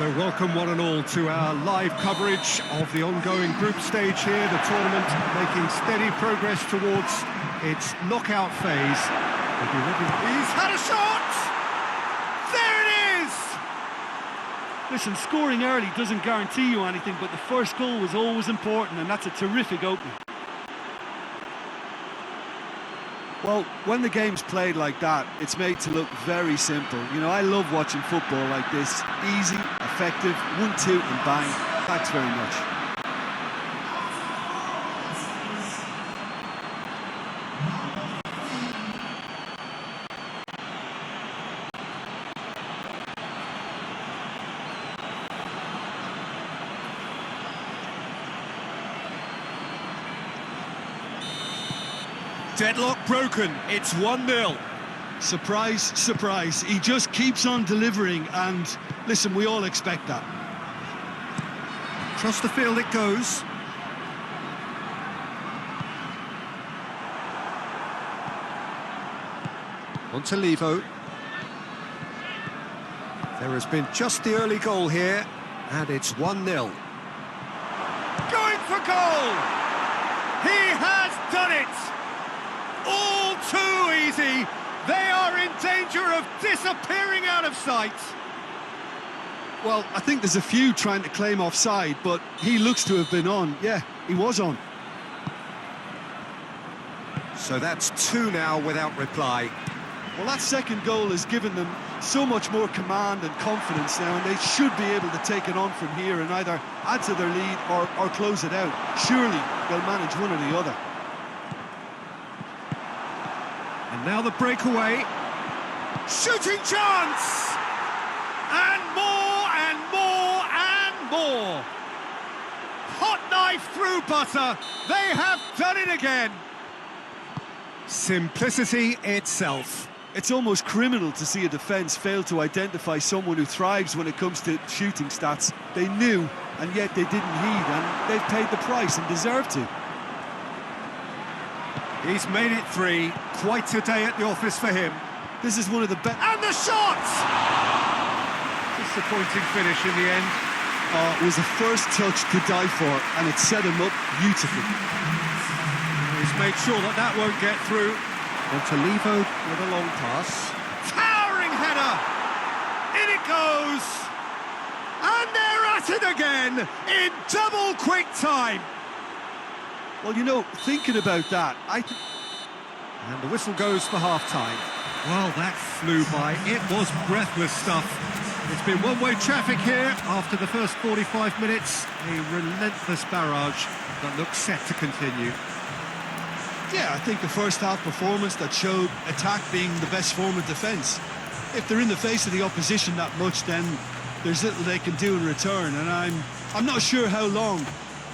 So welcome one and all to our live coverage of the ongoing group stage here, the tournament making steady progress towards its knockout phase. He's had a shot! There it is! Listen, scoring early doesn't guarantee you anything, but the first goal was always important, and that's a terrific opening. Well, when the game's played like that, it's made to look very simple. You know, I love watching football like this. Easy, effective, 1-2 and bang. Thanks very much. Deadlock broken, it's 1-0. Surprise, surprise. He just keeps on delivering, and listen, we all expect that. Across the field it goes. On to Levo. There has been just the early goal here, and it's 1-0. Going for goal! He has done it! All too easy! They are in danger of disappearing out of sight! Well, I think there's a few trying to claim offside, but he looks to have been on. Yeah, he was on. So that's 2 now without reply. Well, that second goal has given them so much more command and confidence now, and they should be able to take it on from here and either add to their lead or close it out. Surely they'll manage one or the other. And now the breakaway. Shooting chance! And more and more and more. Hot knife through butter. They have done it again. Simplicity itself. It's almost criminal to see a defence fail to identify someone who thrives when it comes to shooting stats. They knew, and yet they didn't heed, and they've paid the price and deserve to. He's made it 3. Quite a day at the office for him. This is one of the best. And the shot! Disappointing finish in the end. It was the first touch to die for, and it set him up beautifully. He's made sure that that won't get through. On to Levo with a long pass. Towering header! In it goes! And they're at it again in double quick time. Well, you know, thinking about that, And the whistle goes for half-time. Well, that flew by. It was breathless stuff. It's been one-way traffic here after the first 45 minutes. A relentless barrage that looks set to continue. Yeah, I think the first half performance that showed attack being the best form of defence. If they're in the face of the opposition that much, then there's little they can do in return, and I'm not sure how long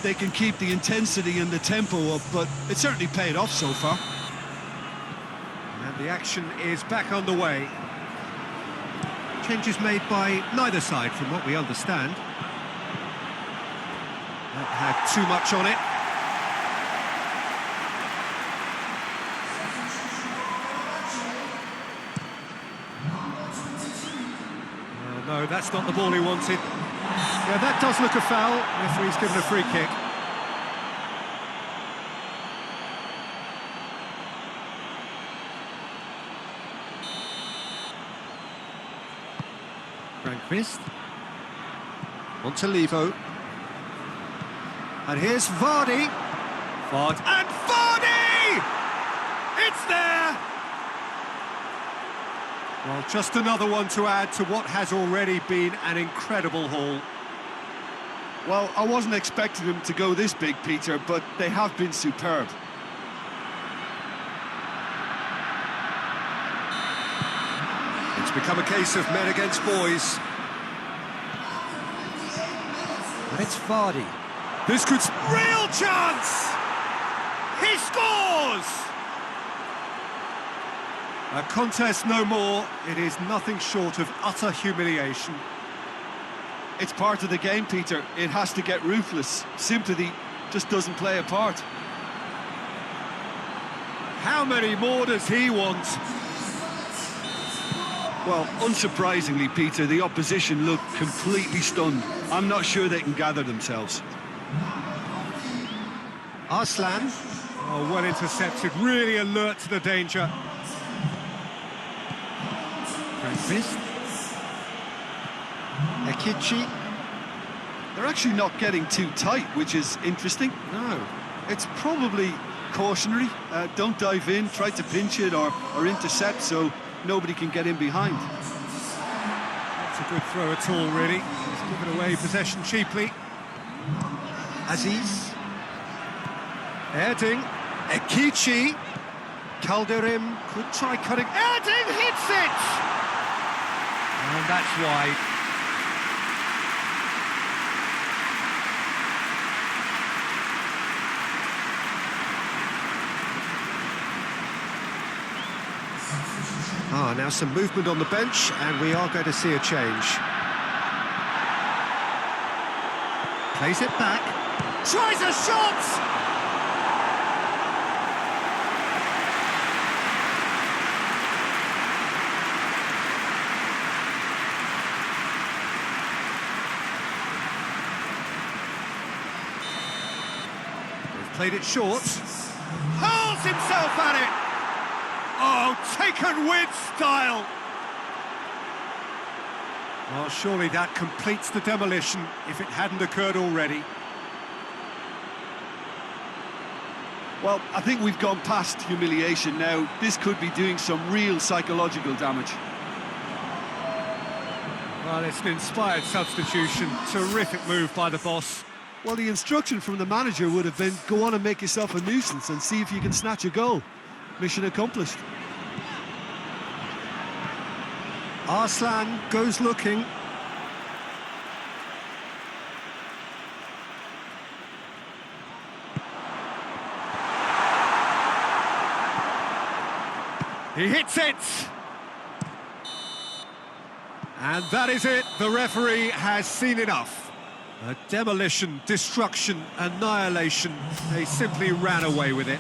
they can keep the intensity and the tempo up, but it certainly paid off so far. And the action is back underway. Changes made by neither side, from what we understand. That had too much on it. No, that's not the ball he wanted. Yeah, that does look a foul. Referee's given a free kick. Frankvist. On to Levo. And here's Vardy. And Vardy! It's there! Well, just another one to add to what has already been an incredible haul. Well, I wasn't expecting them to go this big, Peter, but they have been superb. It's become a case of men against boys. And it's Vardy. This could... Real chance! He scores! A contest no more. It is nothing short of utter humiliation. It's part of the game, Peter. It has to get ruthless. Sympathy just doesn't play a part. How many more does he want? Well, unsurprisingly, Peter, the opposition look completely stunned. I'm not sure they can gather themselves. Arslan. Oh, well intercepted, really alert to the danger. Francis. Ekichi. They're actually not getting too tight, which is interesting. No. It's probably cautionary. Don't dive in, try to pinch it or intercept so nobody can get in behind. Not a good throw at all, really. He's given away possession cheaply. Aziz. Erding. Ekichi. Calderim could try cutting. Erding hits it! And that's wide. Now some movement on the bench, and we are going to see a change. Plays it back. Tries a shot! They've played it short. Hurls himself at it! Oh, taken with style! Well, surely that completes the demolition, if it hadn't occurred already. Well, I think we've gone past humiliation now. This could be doing some real psychological damage. Well, it's an inspired substitution. Terrific move by the boss. Well, the instruction from the manager would have been, go on and make yourself a nuisance and see if you can snatch a goal. Mission accomplished. Arslan goes looking. He hits it! And that is it. The referee has seen enough. A demolition, destruction, annihilation. They simply ran away with it.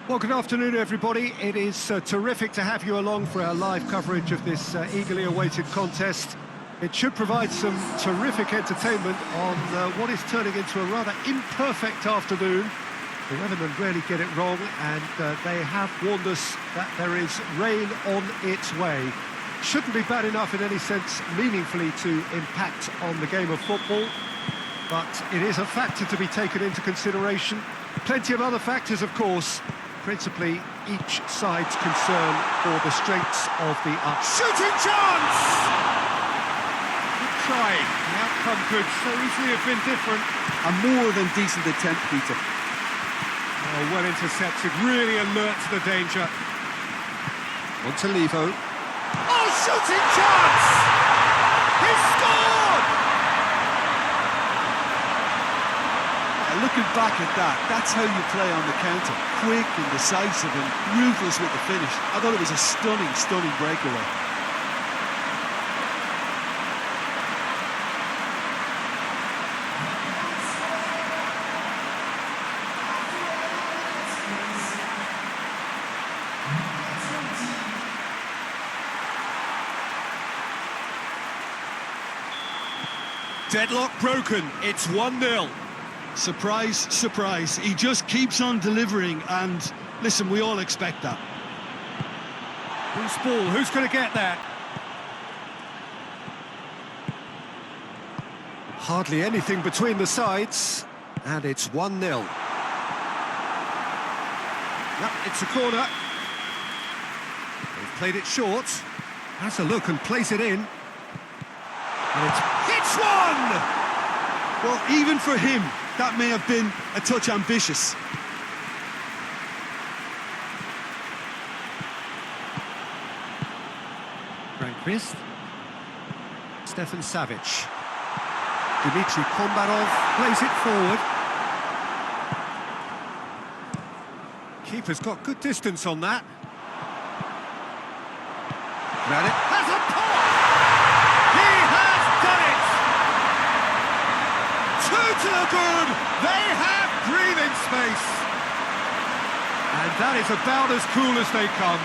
Well, good afternoon, everybody. It is terrific to have you along for our live coverage of this eagerly awaited contest. It should provide some terrific entertainment on what is turning into a rather imperfect afternoon. The weathermen rarely get it wrong, and they have warned us that there is rain on its way. Shouldn't be bad enough in any sense meaningfully to impact on the game of football, but it is a factor to be taken into consideration. Plenty of other factors, of course, principally each side's concern for the strengths of the up. Shooting chance! Good try. The outcome could so easily have been different. A more than decent attempt, Peter. Oh, well intercepted, really alert to the danger. Montalivo. Oh, shooting chance! He scored! Looking back at that, that's how you play on the counter. Quick and decisive and ruthless with the finish. I thought it was a stunning, stunning breakaway. Deadlock broken, it's 1-0. Surprise, surprise. He just keeps on delivering, and listen, we all expect that. Loose ball, who's going to get that? Hardly anything between the sides, and it's 1-0. Yep, it's a corner. They've played it short. Has a look and plays it in. And it's one! Well, even for him, that may have been a touch ambitious. Franquist. Stefan Savic. Dmitry Kombarov plays it forward. Keeper's got good distance on that. Granit has a pop! He has done it! Two to the good! They have breathing space! And that is about as cool as they come.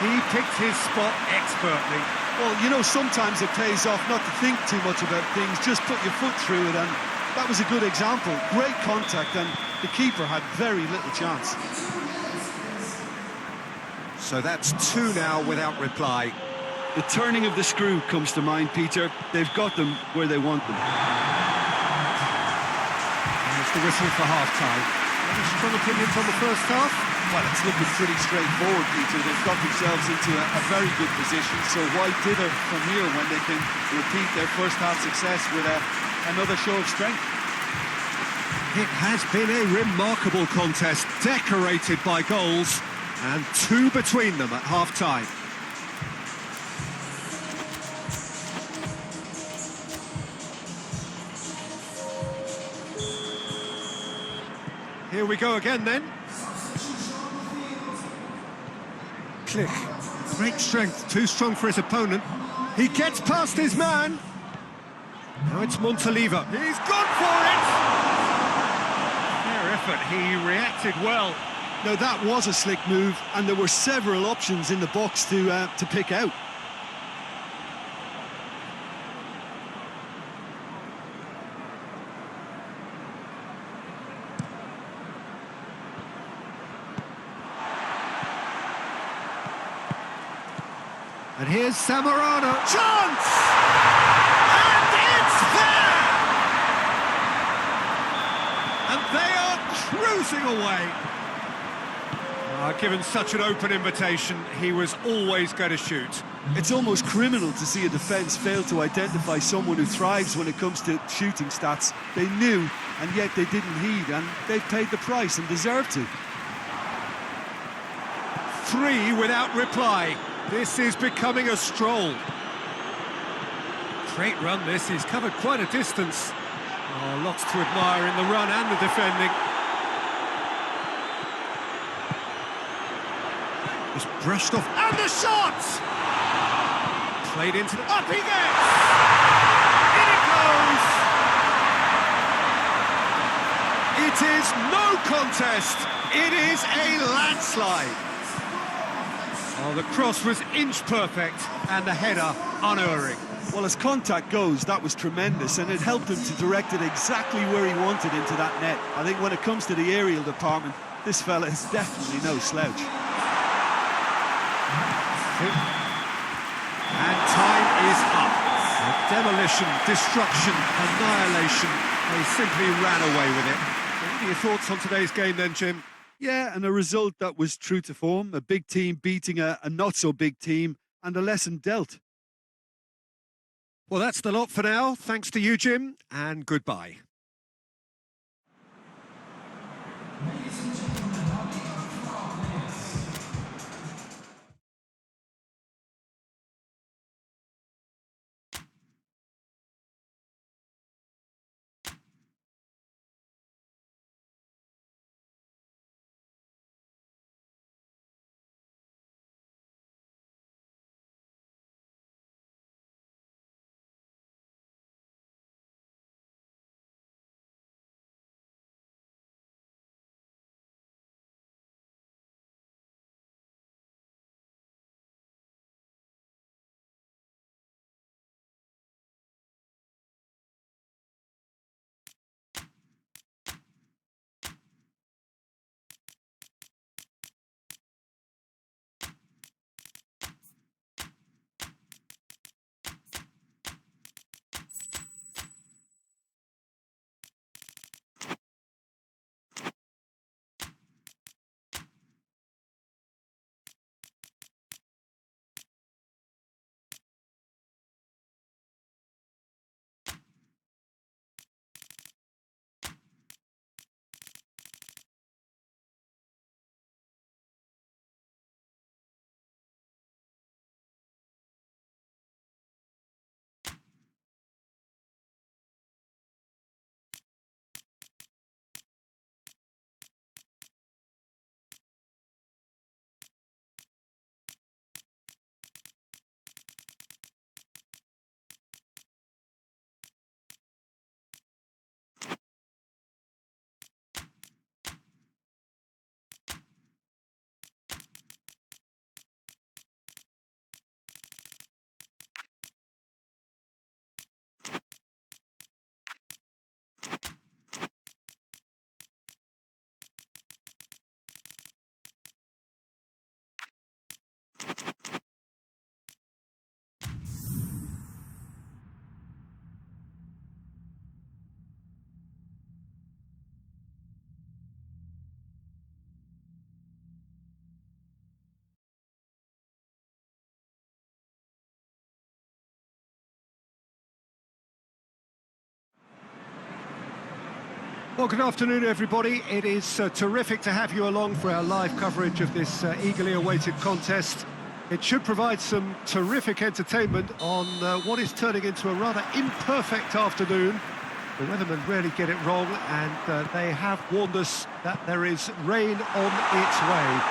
He picked his spot expertly. Well, you know, sometimes it pays off not to think too much about things, just put your foot through it, and that was a good example. Great contact, and the keeper had very little chance. So that's two now without reply. The turning of the screw comes to mind, Peter. They've got them where they want them. There's the whistle for half-time. Any strong opinions on the first half? Well, it's looking pretty straightforward, Peter. They've got themselves into a very good position, so why dither from here when they can repeat their first half success with another show of strength? It has been a remarkable contest, decorated by goals, and two between them at half-time. Here we go again then. Click. Great strength, too strong for his opponent. He gets past his man. Now it's Montalivo. He's gone for it! Fair effort, he reacted well. Now that was a slick move, and there were several options in the box to pick out. And here's Samorano. Chance! And it's there! And they are cruising away. Given such an open invitation, he was always going to shoot. It's almost criminal to see a defence fail to identify someone who thrives when it comes to shooting stats. They knew, and yet they didn't heed, and they've paid the price and deserve to. Three without reply. This is becoming a stroll. Great run this, he's covered quite a distance. Oh, lots to admire in the run and the defending. Just brushed off, and the shot! Played into the... Up he gets! In it goes! It It is no contest. It is a landslide. Oh, the cross was inch perfect and the header unerring. Well, as contact goes, that was tremendous, and it helped him to direct it exactly where he wanted into that net. I think when it comes to the aerial department, this fella is definitely no slouch. And time is up. Demolition, destruction, annihilation. They simply ran away with it. What are your thoughts on today's game then, Jim? Yeah, and a result that was true to form, a big team beating a not-so-big team, and a lesson dealt. Well, that's the lot for now. Thanks to you, Jim, and goodbye. Well, good afternoon, everybody. It is terrific to have you along for our live coverage of this eagerly awaited contest. It should provide some terrific entertainment on what is turning into a rather imperfect afternoon. The weathermen rarely get it wrong, and they have warned us that there is rain on its way.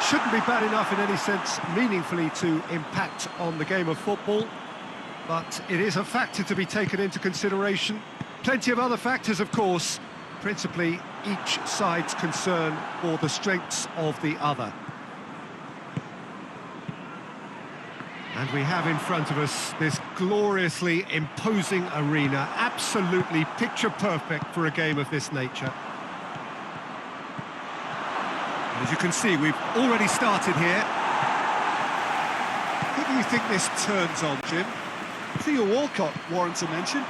Shouldn't be bad enough in any sense meaningfully to impact on the game of football, but it is a factor to be taken into consideration. Plenty of other factors, of course, principally each side's concern for the strengths of the other. And we have in front of us this gloriously imposing arena, absolutely picture perfect for a game of this nature. And as you can see, we've already started here. Who do you think this turns on, Jim? Theo Walcott warrants a mention.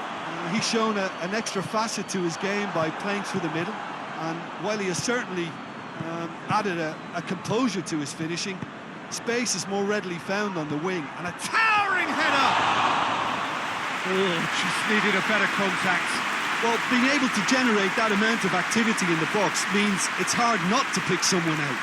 He's shown an extra facet to his game by playing through the middle, and while he has certainly added a composure to his finishing, space is more readily found on the wing, and a Towering header! Oh, just needed a better contact. well, being able to generate that amount of activity in the box means it's hard not to pick someone out.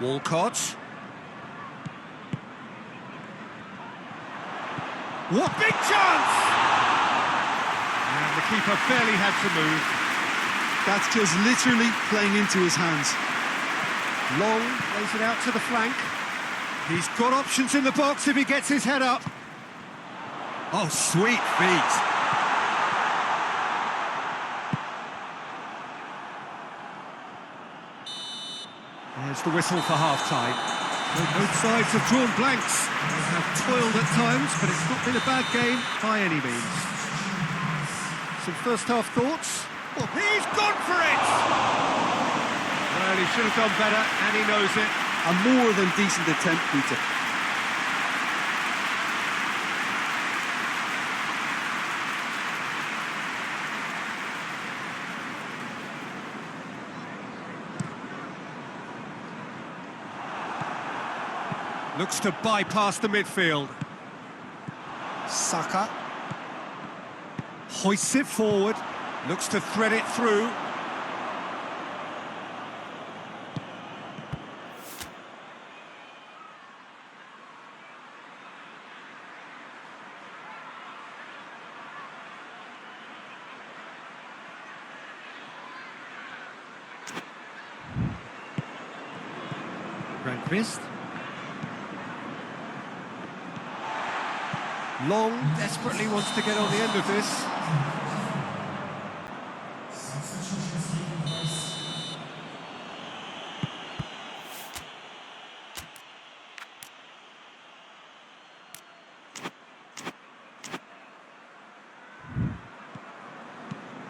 Walcott. What big chance! And the keeper barely had to move. That's just literally playing into his hands. Long lays it out to the flank. He's got options in the box if he gets his head up. Oh, sweet feet. There's the whistle for half-time. Both sides have drawn blanks. They have toiled at times, but it's not been a bad game by any means. Some first-half thoughts? Well, he's gone for it! Well, he should have done better, and he knows it. A more than decent attempt, Peter. Looks to bypass the midfield. Saka. Hoists it forward. Looks to thread it through. Grandquist. Long desperately wants to get on the end of this.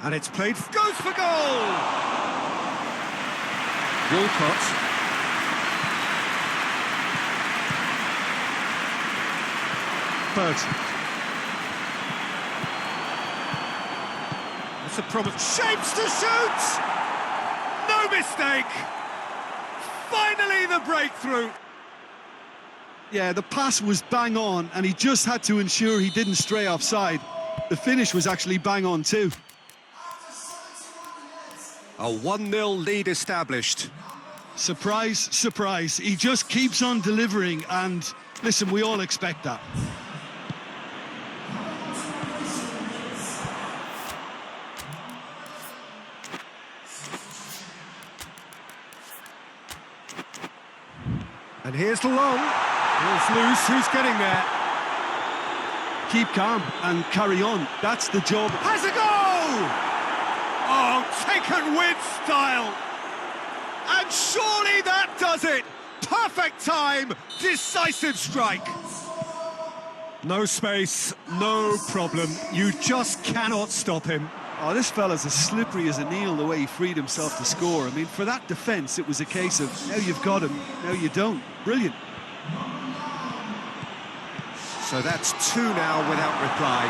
And it's played, goes for goal! Walcott. Bertrand. That's a promise. Shapes to shoot! No mistake! Finally the breakthrough! Yeah, the pass was bang on, and he just had to ensure he didn't stray offside. The finish was actually bang on too. A 1-0 lead established. Surprise, surprise. He just keeps on delivering, and listen, we all expect that. And here's the long. Ball's loose, who's getting there? Keep calm and carry on. That's the job. Has a goal! Oh, taken with style. And surely that does it. Perfect time, decisive strike. No space, no problem. You just cannot stop him. Oh, this fella's as slippery as an eel, the way he freed himself to score. I mean, for that defence, it was a case of, now you've got him, now you don't. Brilliant. So that's 2 now without reply.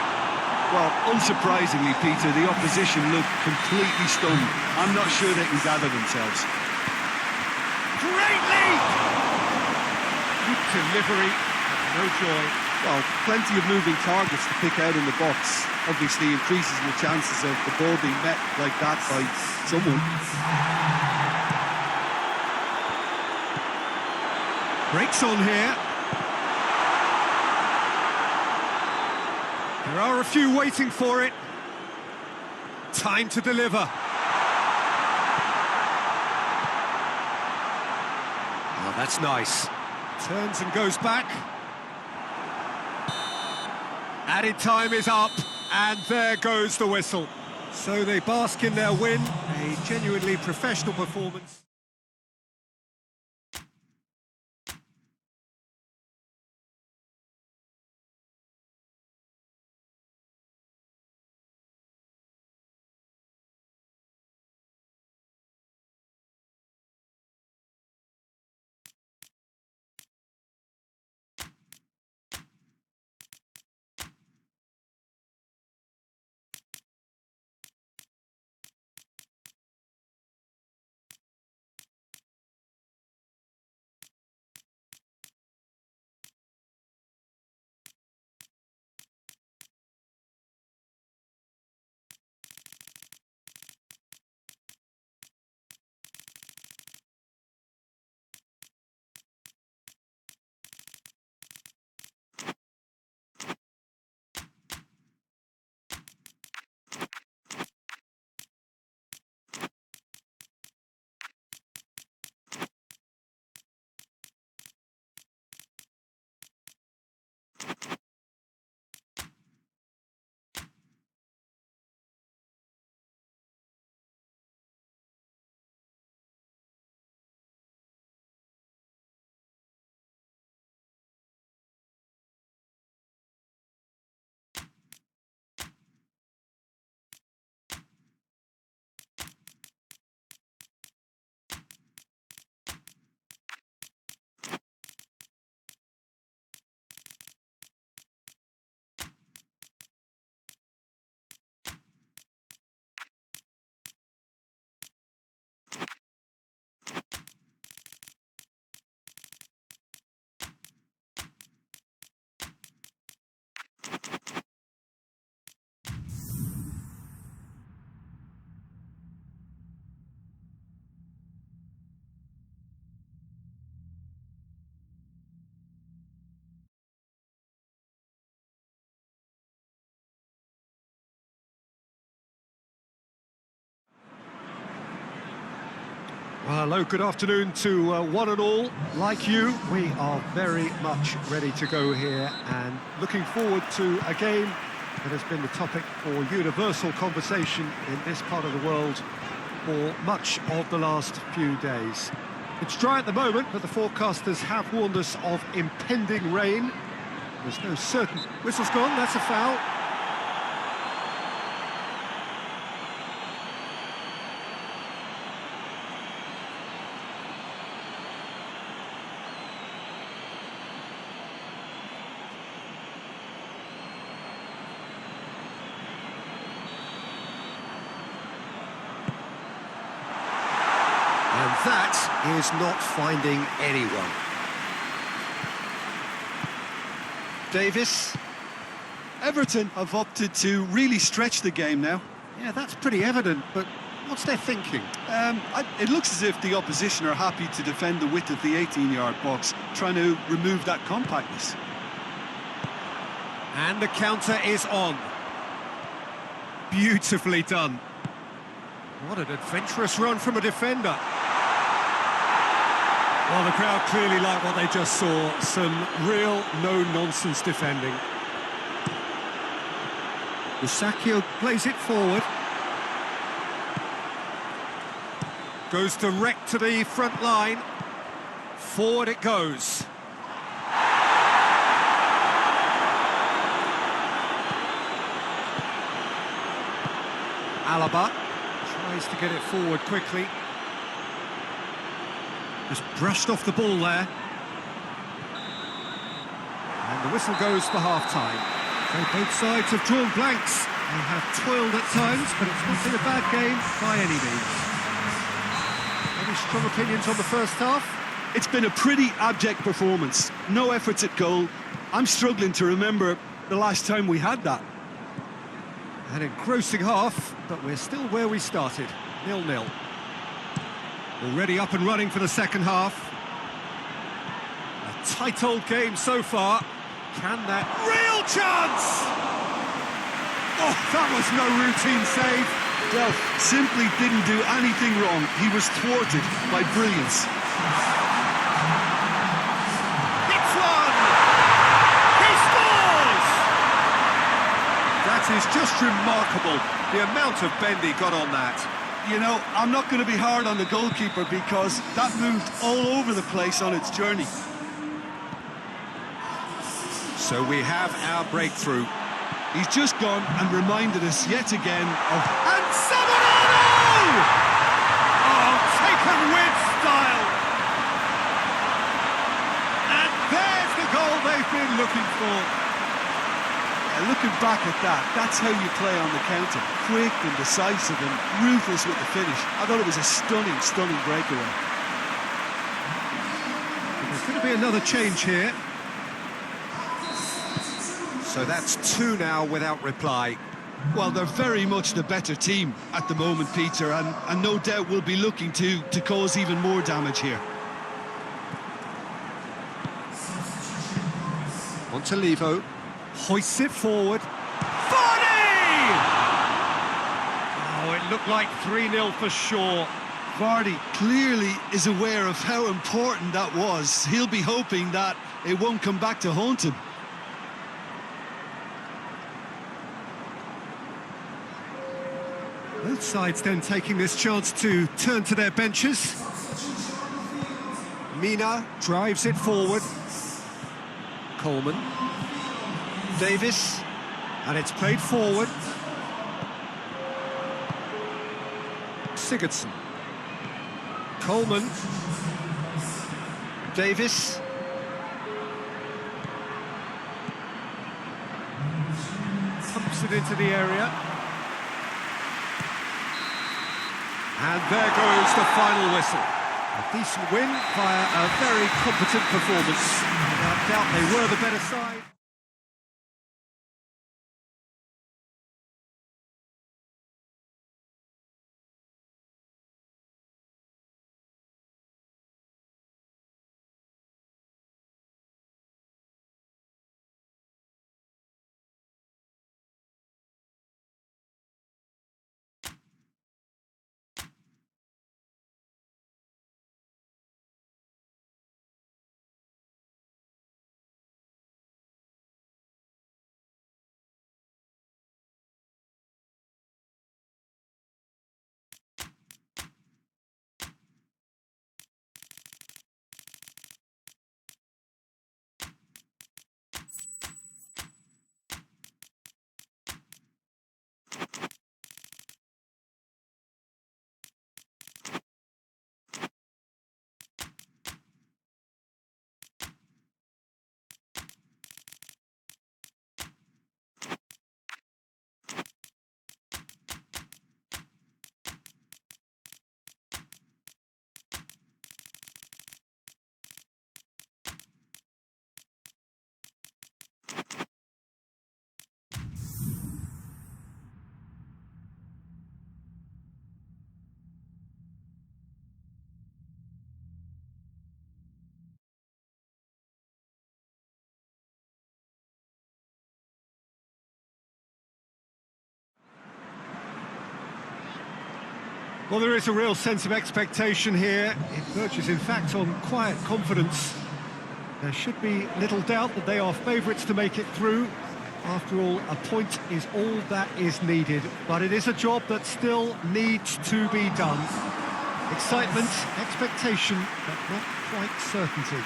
Well, unsurprisingly, Peter, the opposition looked completely stunned. I'm not sure they can gather themselves. Great lead! Good delivery, no joy. Well, plenty of moving targets to pick out in the box. Obviously increases the chances of the ball being met like that by someone. Breaks on here. There are a few waiting for it. Time to deliver. Oh, that's nice. Turns and goes back. Added time is up, and there goes the whistle. So they bask in their win, a genuinely professional performance. Well, hello, good afternoon to one and all. Like you, we are very much ready to go here and looking forward to a game that has been the topic for universal conversation in this part of the world for much of the last few days. It's dry at the moment, but the forecasters have warned us of impending rain. There's no certain... Whistle's gone, that's a foul. And that is not finding anyone. Davis. Everton have opted to really stretch the game now. Yeah, that's pretty evident, but what's their thinking? It looks as if the opposition are happy to defend the width of the 18-yard box, trying to remove that compactness. And the counter is on. Beautifully done. What an adventurous run from a defender. Well, the crowd clearly like what they just saw. Some real no-nonsense defending. Musacchio plays it forward. Goes direct to the front line. Forward it goes. Alaba tries to get it forward quickly. Just brushed off the ball there. And the whistle goes for half-time. So both sides have drawn blanks. They have toiled at times, but it's not been a bad game by any means. Any strong opinions on the first half? It's been a pretty abject performance. No efforts at goal. I'm struggling to remember the last time we had that. An engrossing half, but we're still where we started, 0-0. Already up and running for the second half. A tight old game so far. Can that... Real chance! Oh, that was no routine save. Well, simply didn't do anything wrong. He was thwarted by brilliance. Hits one! He scores! That is just remarkable, the amount of bend he got on that. You know, I'm not going to be hard on the goalkeeper because that moved all over the place on its journey. So we have our breakthrough. He's just gone and reminded us yet again of... And Samonano! Oh, taken with style! And there's the goal they've been looking for. Looking back at that, that's how you play on the counter. Quick and decisive and ruthless with the finish. I thought it was a stunning, stunning breakaway. There's going to be another change here. So that's two now without reply. Well, they're very much the better team at the moment, Peter, and no doubt will be looking to cause even more damage here. Montalivo hoists it forward. Vardy! Oh, it looked like 3-0 for sure. Vardy clearly is aware of how important that was. He'll be hoping that it won't come back to haunt him. Both sides then taking this chance to turn to their benches. Mina drives it forward. Coleman. Davis. And it's played forward. Sigurdsson. Coleman. Davis. Pumps it into the area. And there goes the final whistle. A decent win via a very competent performance. Without doubt they were the better side. Well, there is a real sense of expectation here. It verges, in fact, on quiet confidence. There should be little doubt that they are favourites to make it through. After all, a point is all that is needed, but it is a job that still needs to be done. Excitement, expectation, but not quite certainty.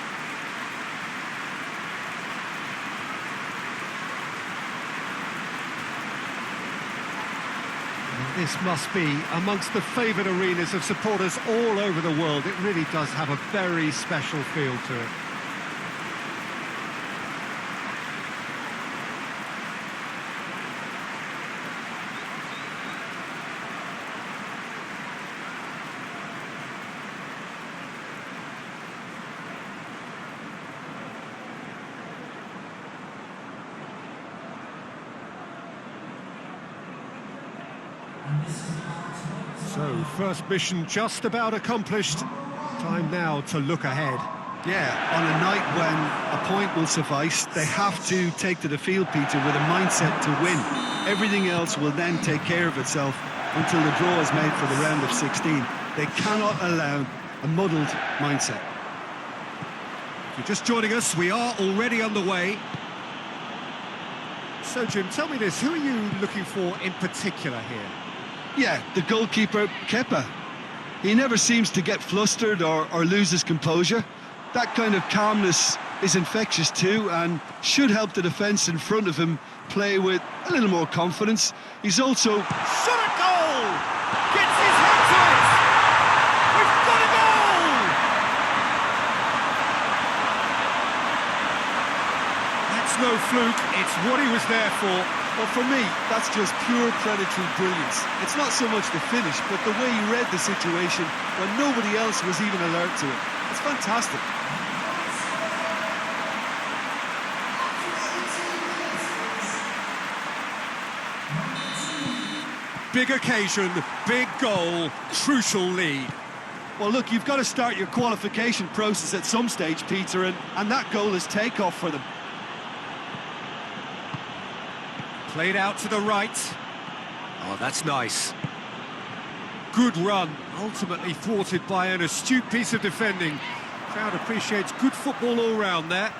And this must be amongst the favoured arenas of supporters all over the world. It really does have a very special feel to it. So, first mission just about accomplished. Time now to look ahead. Yeah, on a night when a point will suffice, they have to take to the field, Peter, with a mindset to win. Everything else will then take care of itself until the draw is made for the round of 16. They cannot allow a muddled mindset. If you're just joining us, we are already underway. So, Jim, tell me this, who are you looking for in particular here? Yeah, the goalkeeper, Kepa. He never seems to get flustered or lose his composure. That kind of calmness is infectious too, and should help the defence in front of him play with a little more confidence. He's also... Shot at goal! Gets his head to it! We've got a goal! That's no fluke, it's what he was there for. Well, for me, that's just pure predatory brilliance. It's not so much the finish, but the way he read the situation when nobody else was even alert to it. It's fantastic. Big occasion, big goal, crucial lead. Well, look, you've got to start your qualification process at some stage, Peter, and that goal is takeoff for them. Played out to the right. Oh, that's nice. Good run, ultimately thwarted by an astute piece of defending. Crowd appreciates good football all round there.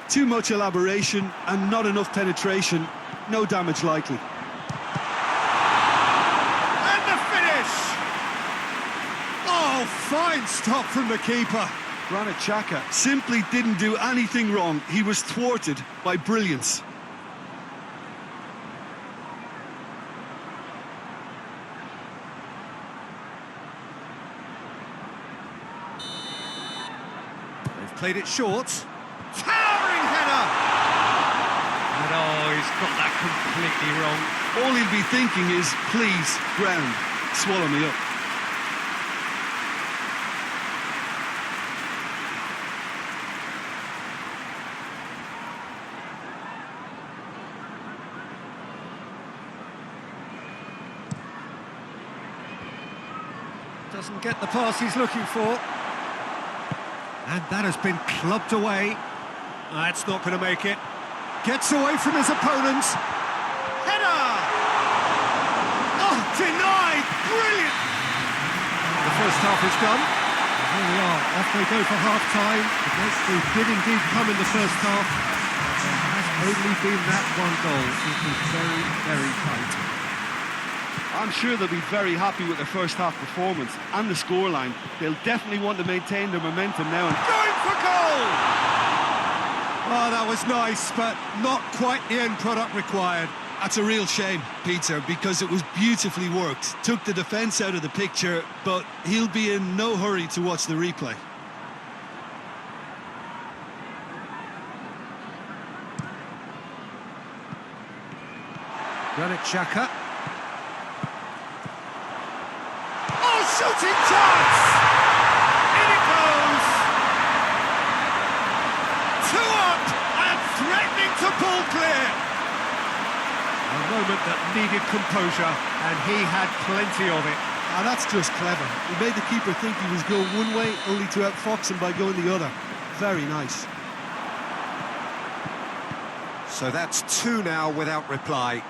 Too much elaboration and not enough penetration. No damage likely. And the finish! Oh, fine stop from the keeper. Granit Xhaka simply didn't do anything wrong. He was thwarted by brilliance. Played it short. Towering header! And oh, he's got that completely wrong. All he'll be thinking is, please, ground, swallow me up. Doesn't get the pass he's looking for. And that has been clubbed away. That's not going to make it. Gets away from his opponents. Header! Oh, denied! Brilliant! The first half is done. And here we are. Off they go for half-time. The breakthrough did indeed come in the first half. There has only been that one goal. It was very, very tight. I'm sure they'll be very happy with their first half performance and the scoreline. They'll definitely want to maintain their momentum now. Going for goal! Oh, that was nice, but not quite the end product required. That's a real shame, Peter, because it was beautifully worked. Took the defence out of the picture, but he'll be in no hurry to watch the replay. Granit Xhaka. Shooting chance! In it goes! 2 up and threatening to pull clear. A moment that needed composure, and he had plenty of it. Ah, that's just clever. He made the keeper think he was going one way, only to outfox him by going the other. Very nice. So that's 2 now without reply.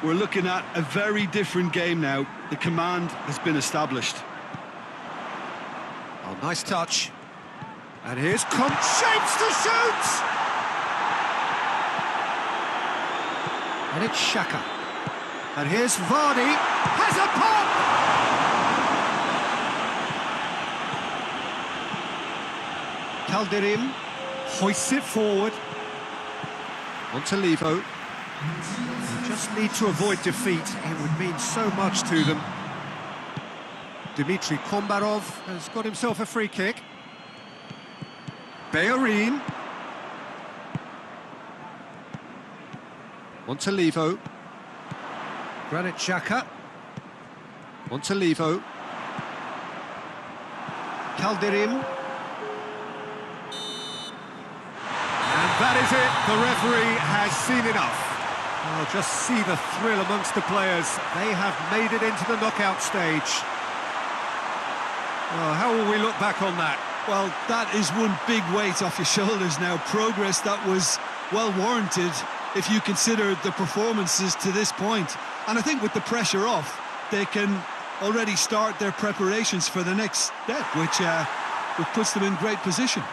we're looking at a very different game now. The command has been established. Oh, nice touch. And here's shapes to shoot! And it's Xhaka. And here's Vardy. Has a pop! Calderim hoists it forward. Montalivo. They just need to avoid defeat. It would mean so much to them. Dmitry Kombarov has got himself a free kick. Bellerin. Montalivo. Granit Xhaka. Montalivo. Calderim. And that is it. The referee has seen enough. Oh, just see the thrill amongst the players. They have made it into the knockout stage. Oh, how will we look back on that? Well, that is one big weight off your shoulders now. Progress that was well warranted if you consider the performances to this point. And I think with the pressure off, they can already start their preparations for the next step, which puts them in great position.